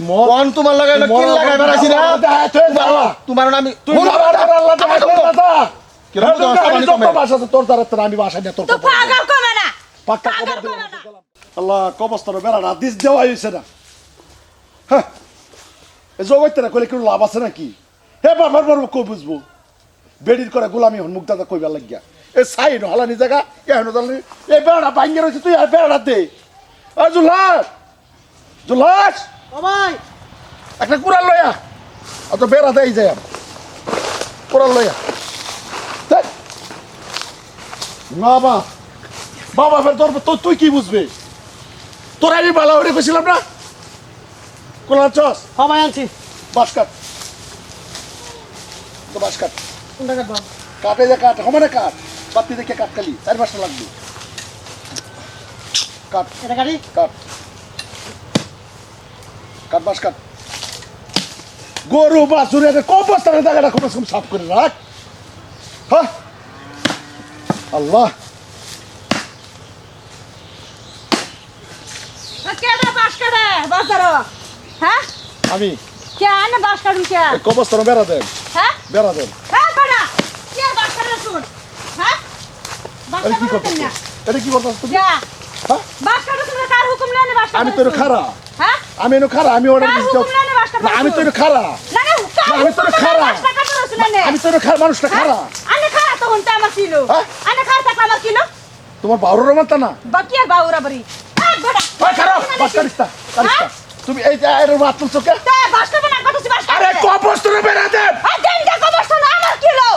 কোন তোমার লাগাই না কিল লাগাই বেরাইছি না তোমার না আমি আল্লাহ তোর দ্বারা আমি বাসায় না তোর তো পাগল কমে না পাক্কা খবর দিলাম আল্লাহ কবস্তার বেড়া রাত দিস দেওয়া হয়েছে না হ্যাঁ এই জগৎ না কইলে কেউ লাভ আছে নাকি হে বাবার বড় কই বুঝবো বেডির করে গোলামি হন মুখ দাদা কইবার লাগিয়া এ সাইন হলানি জায়গা এহনো দালানি এই বেড়া ভাঙ্গে রয়েছে তুই আর বেড়া দে ও জুলাস জুলাস ও ভাই একটা কুড়াল লয়া অত বেড়া দেই যায় কুড়াল লয়া বাবা বাবা ফের তোর তুই কি বুঝবে তোর আমি বালা হয়ে গেছিলাম না কোলা চস ও ভাই আনছি বাস কাট তো বাস কাট কোনটা কাটবো কাটে যে কাট হমানে কাট বাতি দেখে কাট খালি 4 মাস লাগবে কাট এটা কাটি কাট কাট বাস কাট গরু বাছুরে কম বস্তার জায়গাটা কম কম সাফ করে রাখ হ্যাঁ আল্লাহ কেডা বাস কাটে বাজারো হ্যাঁ আমি কেন বাস কাটুন কে কম বস্তার বেড়া দেন হ্যাঁ বেড়া দেন হ্যাঁ বড়া কে বাস কাটে শুন হ্যাঁ বাস এটা কি কাটে করতেছ না এটা কি করতেছ তুমি যা হ্যাঁ বাস কাটে তুমি কার হুকুম নেনে বাস কাটে আমি তোর খারা হ্যাঁ আমি এনো খারা আমি অর্ডার কার দিতে হুকুম নেনে বাস কাটে না আমি তোর খারা না না আমি তোর খারা আমি তোর খারা মানুষটা খারা আনে খারা তো হন্তে আমার কিলো হ্যাঁ? আনে খারা থাকলে আমার কিলো তোমার বাউরের মাথা না বাকি আর বাউরা বাড়ি বড়া ওই খারাপ বাস কাটিস্তা কাটিস্তা তুমি এই যে এর মাত তুলছো কে তে বাস কাটে না কত বাস কাটে আরে কম বস্তার বেড়া দেন আর দেনটা কবর তো আমার কিলো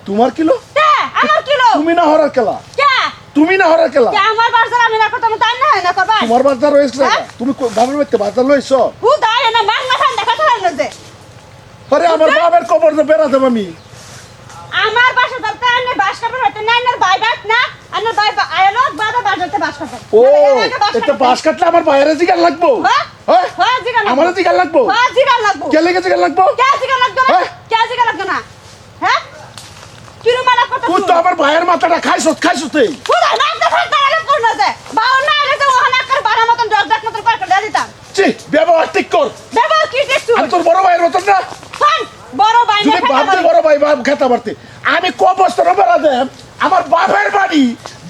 তোমার কিলো তে আমার কিলো তুমি না হরার কেলা কে তুমি না হরার কেলা কে আমার বাজার আমি না করতাম তাই না না করবা তোমার বাজার রয়েছে হ্যাঁ? তুমি বাবার বাড়িতে বাজার লইছো হু দাঁড়ে না মান মাথান দেখা তো দে আরে আমার বাবার কবর দিয়ে বেড়া দেব আমি আমার বাসা দরকার আনে বাস কাটবে হতে না না বাই বাস না আনে বাই আয়লো বাবা বাজারতে বাস কাটবে ও এটা বাস কাটলে আমার বাইরে জিগার লাগবো হ্যাঁ হ্যাঁ হ্যাঁ জিগা লাগবে আমার জিগার লাগবো হ্যাঁ জিগা লাগবে কে লেগে জিগার লাগবো কে জিগা লাগবে না হ্যাঁ? কে জিগা লাগবে না হ্যাঁ কিরু মালা কথা তুই তো আমার ভাইয়ের মাথাটা খাইছস তুই পুরা না দেখা দাঁড়ালে কোন দে বাও না রে তো ওখানে কর বারা মতন জগ জগ মতন করে করে দিতাম চি ব্যবহার ঠিক কর ব্যবহার কি দেখছো আমি তোর বড় ভাইয়ের মতন না কোন বড় ভাই যদি ভাবতে বড় ভাই বাপ খেতে পারতে আমি কবস্তর বেড়া দেম আমার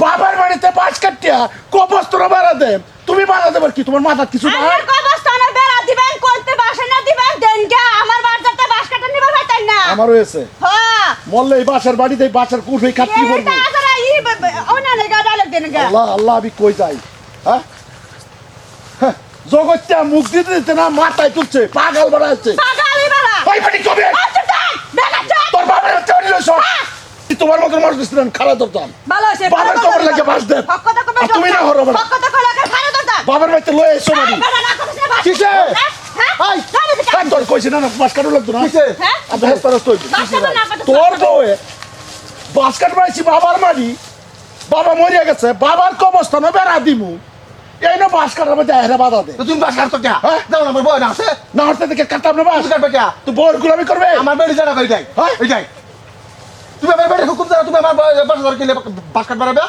বাবার বাড়িতে বাস কাটিয়া কবস্তর বেড়া দেম তুমি বাড়া দেবার কি তোমার মাথা কিছু না আমার কবরস্থানে বেড়া দিবেন কোনতে বাসা না দিবেন দেনকে আমার বাজারতে বাস কাটা নিবা ভাইতাই না আমার হয়েছে হ্যাঁ মরলে এই বাসার বাড়িতে এই বাসার কুরফে খাটকি করবো এটা আসারা ই ওনা লেগা ডালে দেনকে আল্লাহ আল্লাহ আমি কই যাই হ্যাঁ হ্যাঁ, জগৎটা মুখ দিতে দিতে না মাথায় তুলছে পাগল বাড়াচ্ছে পাগালি বাড়া ওই বাড়ি কবে আচ্ছা ডাক দেখা যাক তোর বাবার চড়ি লইছ তোমার মতো মানুষ দিছিলেন খালা ধরতাম ভালো আছে বাবার কবর লাগে বাস দেন কথা কবে আর তুমি না হরো বাবা। কথা কলে খানা দরদা বাবার বাড়িতে লয়ে এসো মারি বেড়া না কথা না কিসে? হ্যাঁ এই তোর কইছি না বাস কাটু লাগতো না কিসে? হ্যাঁ আর বেশ তোর তুই বাস কাটা না কথা তোর বউয়ে বাস কাট বাড়াইছি বাবার মারি বাবা মরিয়া গেছে বাবার কবস্থানে বেড়া দিমু এই না বাস কাটার মধ্যে হেরা বাধা দে তো তুমি বাস কাটতো কে হ্যাঁ? যাও না আমার বয় না আছে না হতে দেখে কাটাম না বাস তুমি কাটবে কে তুই বউর গুলামি করবে আমার বেড়ি জানা কই যাই হ্যাঁ? ওই যাই তুমি আমার বেড়ি হুকুম দাও তুমি আমার বাসা ধরে কিলে বাস কাট বাড়াবে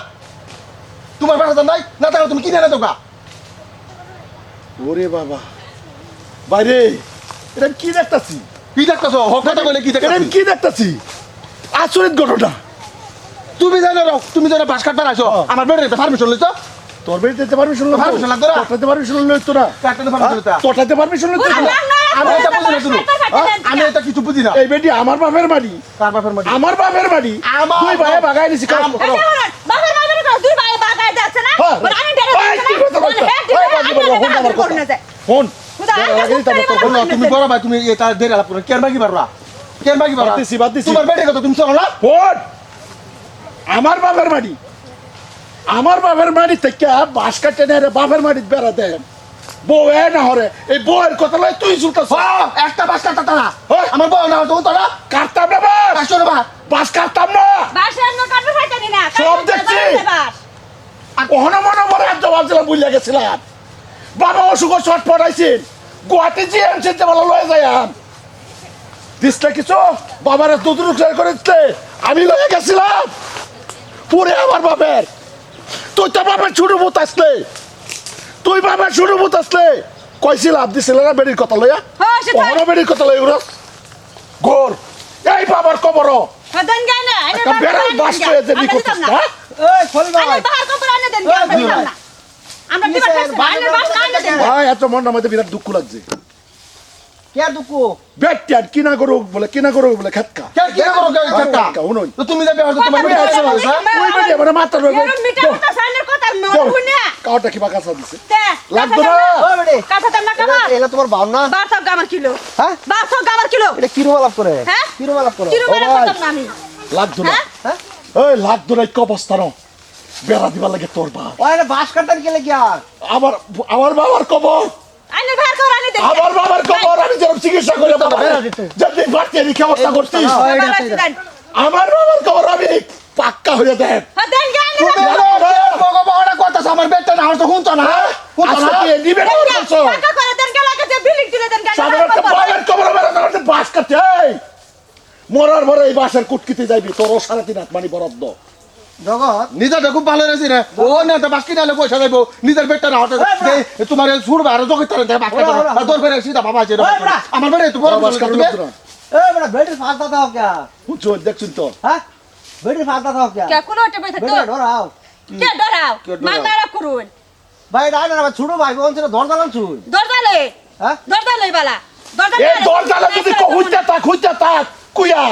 তোমার বাসা নাই না তাহলে তুমি কিনে না তো কা ওরে বাবা বাইরে এটা আমি কি দেখতাছি কি দেখতেছো হক কথা কইলে কি এটা আমি দেখতেছো কি দেখতাছি আচরিত ঘটনা তুমি জানো তুমি জানো বাস কাট বাড়াইছো হ্যাঁ। আমার বেড়ি পারমিশন লইছো তোর বাড়িতে যেতে পারমিশন লাগতো Permission লাগতো না? তোরটাতে পারমিশন লইতো না কাটতে পারমিশন লইতা তোরটাতে পারমিশন লইতো না আমি এটা বুঝি না শুনো আমি এটা কিছু বুঝি না এই বেটি আমার বাপের বাড়ি কার বাপের মাটি আমার বাপের বাড়ি আমার দুই ভাই বাগাই দিছি কাজ আমার- করো। বাবার বাবার করে দুই ভাই বাগায় যাচ্ছে না হ্যাঁ। বলে আমি ডেরে এই, কি কথা বলছো? এই, বাজি বলবো, হন আমার কথা। হন, খুদা, বেড়া লাগিয়ে দিতে হবে তোর বলো তুমি বড় ভাই তুমি এটা দেরি আলাপ করো কেন বাকি পারবা কেন বাকি পারবা বাদ দিছি। তোমার বেড়ে কত তুমি চলো না হন। আমার বাপের বাড়ি আমার বাপের বাড়ি থেকে বাস কাটে নেয় বাপের বাড়ি বেড়া দেন বউ এ না হরে এই বউয়ের কথা লয় তুই চুলতাছ একটা বাস কাটতা না হ্যাঁ। আমার বউ না তো তোরা কাটতাম না বাস কাটছো না বা বাস কাটতাম না বাসের নো কাটবে ফাইতানি না সব দেখছি। ওহনো মনে মনে এক জবাব দিলাম বুঝলে গেছিলাম বাবা অসুখ শট পড়াইছেন গুয়াহাটি যে আনছেন যে বলা লয়ে যায় দিসলে কিছু বাবার দুধ রুকসার করে দিতে আমি লয়ে গেছিলাম পুরে আমার বাপের তুই তো বাবার ছোট বুত আসলে তুই বাবার ছোট বুত আসলে কইছিল লাভ দিছিল না বেড়ির কথা লইয়া হ্যাঁ, সেটাই। ওহনো বেড়ির কথা লইয়া উড়স গোর এই বাবার কবর দেন গায় না একটা বেড়াল বাস করে দেবি করছিস না এই খোল ভাই আইনের বাহার কপড় আনে দেন আমরা দিতাম না আমরা দিবার চাইছি আইনের বাস আনে দেন ভাই এত মনটা মধ্যে বিরাট দুঃখ লাগছে কে দুকু বেটিয়ার কিনা করো বলে খেতকা কে কি করো কে কাকা খেতকা উনই তো তুমি যাবে হয়তো তোমার তুমি বিয়ে আছো হয়েছে ওই বেটি আমার মাথা রইবে এরম মিটা কথা সাইনের কথা মন শুনে কাউটা কি বাকাসা দিছে তে লাগতো না ওই বেটি কথা দাম না কামা এলা তোমার বাপ না 1200 গামার কিলো হ্যাঁ 1200 গামার কিলো এটা কি রোমালাপ করে হ্যাঁ? কি রোমালাপ করে কিলো মানে ও ভাই। কথা না আমি লাগতো না হ্যাঁ? হ্যাঁ এই লাগতো না কি অবস্থা নো বেড়া দিবার লাগে তোর বাপ ওই এটা বাস কাটার গেলে কি আর আমার বাবার কবর আইনের বাহার কপড় আনে দেন আমার বাবার কবর আমি যেরকম চিকিৎসা করে বেড়া দিতে। যদি বাড়তে কি অবস্থা করছিস এই, এটা, বাবা, এটা। দেন আমার বাবার কবর আমি পাক্কা হয়ে দেন হ্যাঁ, দেন গায় না ভগবান কথা আমার বেটা না আমার তো শুনতো না শুনতো আচ্ছা না কি নিবে না করছো টাকা করে দেন গেলা যে বিলিং দিলে দেন গায় সাধারণত বাবার কবর বেড়া বাস কাটে এই মরার ভরে এই বাসের কুটকিতে যাইবি তোর 3.5 হাত মানি বরাদ্দ জগৎ নিজেরটা খুব ভালো রেছি রে ও না তো বাস কিনালে পয়সা দেবো নিজের বেটা না হঠাৎ তোমার ছুড়বে আর জগৎ তারে দেয় বাস কাটা দর করে সিধা বাবা আছে আমার বেটা তো বড় বাস বাস কাটে কাটবে এই বেটা বেটির ফাঁসটা দাও কে বুঝছো দেখছুন তো হ্যাঁ বেটির ফাঁসটা দাও কে কে কোন ওটা বইতে তো বেটা ধরাও কে ডরাও কে ডরাও? মাগনারা করুন ভাই এটা আইনা আমার ছোট ভাই বোন ছিল ধর দালাম চুই দরদালে হ্যাঁ দরদালে বালা এই দরজালে যদি খুঁজতে থাক কুইয়া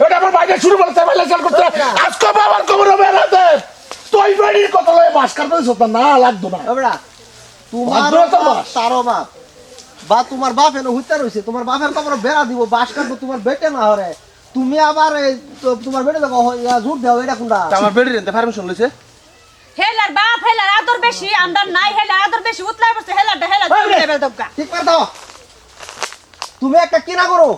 এটা আমার বাইরে শুরু বলে তাইলে চাল করতে আজকে বাবার কবর বেড়া দে তুই বেড়ির কথা লয়ে বাস কাটতে সত্য না লাগতো না ও বেটা তোমার ভদ্রতা বাপ, বাস। তারও বাপ বা তোমার বাপ এনে হইতে রইছে তোমার বাপের কবর বেড়া দিব বাস কাটবো তোমার বেটে না হরে তুমি আবার এই তোমার বেটে দেখো জোর দাও এটা কোনটা আমার বেড়ি রেন্তে পারমিশন লইছে হেলার বাপ হেলার আদর বেশি আমরা নাই হেলার আদর বেশি উতলাই বসে হেলারটা হেলার ওই রে। লেভেল দবকা ঠিক করে দাও তুমি একটা কিনা করো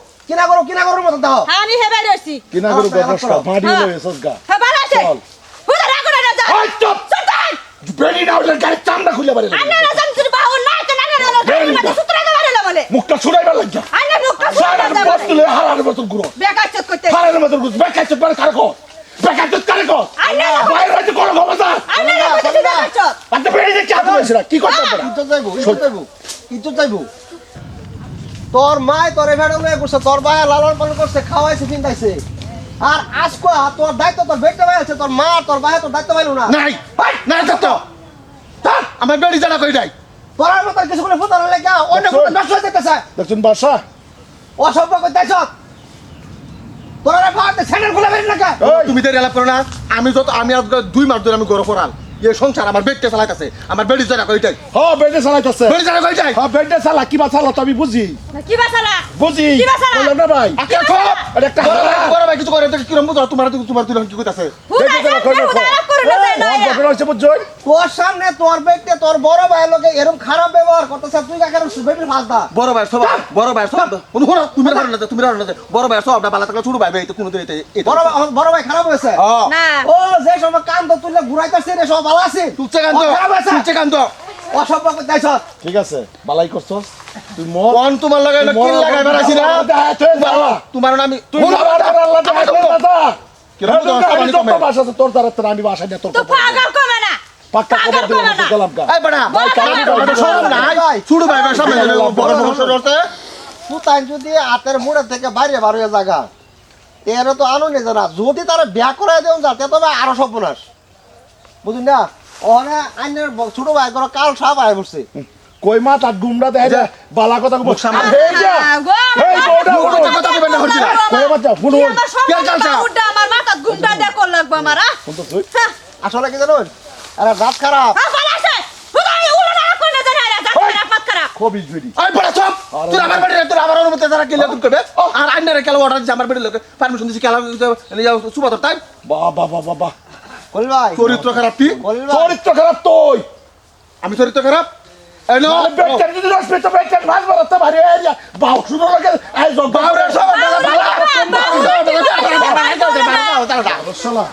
মতো দাও আমি হেবে রইছি কিনা করে দরজা মাটি হ্যাঁ। লয়ে সসগা হ্যাঁ ভালো আছে চল। হুদা রাগো না যা হাই চুপ সন্তান বেড়ি না হলে গাড়ি চামড়া খুলে বাড়ি আন্না না জানছিস বাহু না তো না না বেরি না না। সূত্র না মারে বলে মুখটা ছুড়াইবার লাগিয়া আন্না মুখটা সারা সুন্দর বস তুলে হারার মতন গুরো বেকাচত করতে হারার মতন গুরো বেকাচ্ছে পারে কারকো বেকাচ্ছে কারকো আন্না বাইরে হইতে কোনো ক্ষমতা আন্না না করতে বেকাচত আপনি বেড়ি দেখে আপনি বলছেন কি করতে পারে ইজ্জত যাইবো তোর মাই তোর এভাবে লয়ে করছে তোর ভাই লালন পালন করছে খাওয়াইছে চিন্তাইছে আর আজকে তোর দায়িত্ব তোর বেটে ভাই আছে তোর মা তোর ভাই তোর দায়িত্ব পাইলো না নাই নাই তো আমার বেড়ি জানা কই নাই তোর মতো কিছু করে ফুটানো লেগে অন্য দেখছো? ফুটা নষ্ট হয়ে যেতেছে দেখুন বাসা অসভ্য করতেছ তোরা ভাবতে স্যান্ডেল খুলে বেরিয়ে না ওই তুমি দেরি আলাপ করো না আমি আজকে 2 মাস ধরে আমি গরম করাল এই সংসার আমার বেডকে চালাইতাছে আমার বেড়ি জানা কইটাই হ্যাঁ বেডে চালাইতেছে বেড়ি জানা কইটাই হ্যাঁ বেডে চালা কি বা চালা তো আমি বুঝি কি বাসালা বুঝি কি বাসালা? বললাম না ভাই আকে সব এটা একটা হালা। বড় ভাই কিছু করে তো কি রকম বুঝো তোমার তুই কি কইতাছে হুদা দেখে দেখো, দেখো। হুদা রাগ করে না যায় না আমার ঘটনা হচ্ছে বুঝছই তোর সামনে তোর বেটে তোর বড় ভাই লোকে এরকম খারাপ ব্যবহার করতেছে তুই কাকে বেটির ফাঁসদা বড় ভাই সব কোন হলো তুমি রাখো না বড় ভাই সব বালা টাকা ছোট ভাই তো কোনো দিন বড় ভাই খারাপ হয়েছে না ও যে সময় কান তো তুলে ঘুরাইতেছে রে সব ভালো আছে তুলছে কান্ত অসভ্য করতেছ ঠিক আছে বালাই করছস তুই মর কোন তোমার লাগাই না কিল লাগাই বেরাছি না তোমার নাম আমি তুই আবার আল্লাহ দেখা দাদা কি রকম তো আমি আমি তো কমে বাসা আছে তোর দ্বারা আমি বাসা নিয়ে তোর তো পাগল কমে না পাক্কা খবর দিলাম পাগল কমে গেলাম কা এই বড়া ভাই, কালকে তো সব না ছোট ভাই সামনে বড় করতে তুই যদি হাতের মুড়ে থেকে বাইরে বার হয়ে জায়গা এর তো আলো নেই জানা যদি তারা বিয়া করাই দেন যাতে তবে আরো সর্বনাশ বুঝলি না ওখানে আইনের ছোট ভাই করে কাল সাপ আয় বসছে কই মা তার গুমরা দেখা যায় বালা কথা বল সামনে। এই বউটা মুখ উঠো। কথা কইবেন না হচ্ছে না। কই বাচ্চা ফুল আমার কে কালসা? মাথা গুমটা দে কর লাগবে আমারা শুনতো তুই আসলে কি জানো আরে রাত খারাপ হ্যাঁ ভালো আছে হুদা উড়া না কোন না জানা রাত খারাপ পাত খারাপ খবিজ বেরি এই বড়া সব তুই আমার বাড়ি তোর আমার অনুমতি দ্বারা কিলে তুমি করবে আর আইনারে কেলা অর্ডার যে আমার বাড়ি লোকে পারমিশন দিছি কেলা যাও সুবাদর তাই বাবা বাবা বাবা কলি ভাই চরিত্র খারাপ তুই কলি ভাই চরিত্র খারাপ তুই আমি চরিত্র খারাপ এই নো বেটা যদি রসপেটা বেটা ভাগ বলতে পারে বাউ শুনো লাগে এই জগ বাবরে সব শালা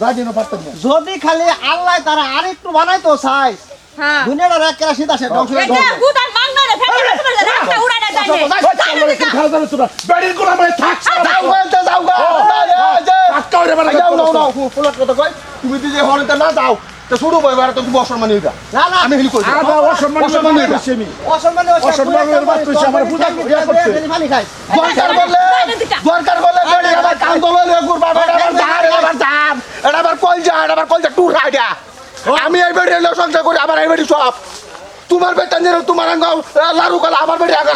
যাই না পারতেন না যদি খালি আল্লাহ তারা আরেকটু বানাইতো চাই হ্যাঁ দুনিয়াটা এক কেরা শীত আসে ধ্বংস হয়ে এটা যাবে। হুদা মাংনা রে ফেলে রাস্তা উড়া না যায় বেড়ির কোলা মানে থাক যাও বলতে যাও গা পাক্কা হইরে মানে যাও নাও নাও ফুলার কথা কই তুমি যদি হরতে না যাও তো শুরু বই আর তুমি অসম্মানী হইবা না না আমি হিল করি আদা অসম্মানী অসম্মানী হইবা আমি অসম্মানী অসম্মানের বাদ তুই আমার পূজা ইয়া করছে। পানি খাই দরকার বললে বেড়ি আবার কাম দলে গুরবা আবার ধার আবার ধার এটা আবার কলজা টুর রাইডা আমি এই বেড়ি এলো সংসার করি আবার এই বেড়ি সব তোমার বেটা নিয়ে তোমার আঙ্গ লারু কালা আমার বেড়ি আগে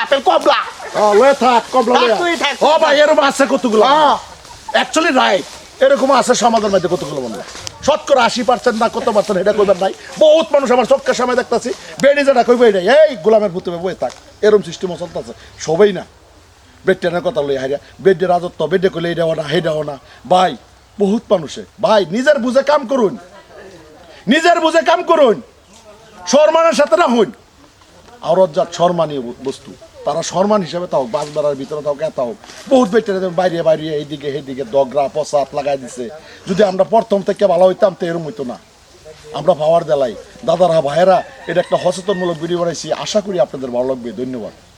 আপেল কবলা লয়ে থাক কবলা লয়ে তুই থাক। ও ভাই এরকম আছে কতগুলো হ্যাঁ। অ্যাকচুয়ালি রাইট এরকম আছে সমাজের মধ্যে কতগুলো মানুষ 80% না কত পার্সেন্ট এটা কইবার নাই বহুত মানুষ আমার চোখের সামনে দেখতাছি বেডি যেটা কইবে এটাই এই গোলামের ভূতে বই থাক এরকম সিস্টেম চলতেছে সবাই না বেডটেনের কথা লই হারিয়া বেডে রাজত্ব বেডে কইলে এটাও না হেডাও না ভাই বহুত মানুষে ভাই নিজের বুঝে কাম করুন সম্মানের সাথে না হইন আওরত জাত সম্মানীয় বস্তু তারা সম্মান হিসাবে তাও বাস বেড়ার ভিতরে তাও কেতা হোক বহুত বেটের বাইরে এইদিকে সেইদিকে দগরা পচাত লাগাই দিছে যদি আমরা প্রথম থেকে ভালো হইতাম তো এরম হইতো না আমরা পাওয়ার দেলাই দাদারা ভাইয়েরা এটা একটা সচেতনমূলক ভিডিও বানাইছি আশা করি আপনাদের ভালো লাগবে ধন্যবাদ।